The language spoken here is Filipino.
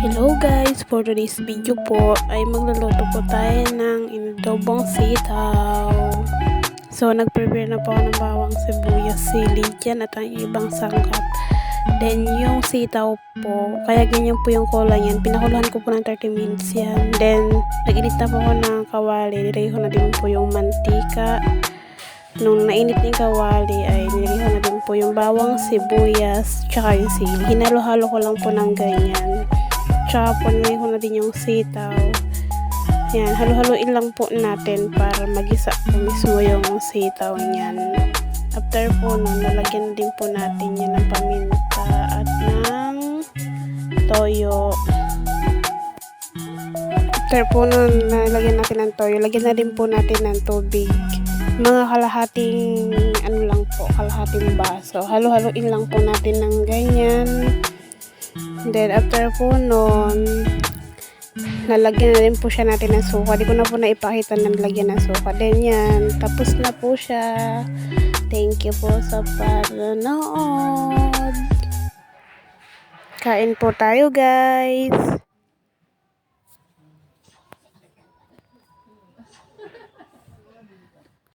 Hello guys! For today's video po ay magluluto po tayo ng inadobong sitaw. So nag-prepare na po ako ng bawang, sibuyas, sili dyan at ang ibang sangkap. Then yung sitaw po, kaya ganyan po yung kulay yan. Pinakuluhan ko po ng 30 minutes yan. Then nag-init na po ako ng kawali. Nilagay ko na din po yung mantika. Nung nainit na yung kawali ay nilagay ko na din po yung bawang, sibuyas, tsaka yung sili. Hinalo-halo ko lang po ng ganyan. Tsaka po nilagay ko na din yung sitaw. Yan, halo-haloin lang po natin para magisa po mismo yung sitaw niyan. After po nun, nalagyan din po natin yan ng paminta at ng toyo. After po nun, nalagyan natin ng toyo. Lagyan na din po natin ng tubig. Mga kalahating kalahating baso. Halo-haloin lang po natin ng ganyan. Then after po nun, nalagyan na din po siya natin ng suka. Di ko na po naipakita na nalagyan ng suka. Then yan, tapos na po siya. Thank you po sa panonood. Kain po tayo guys.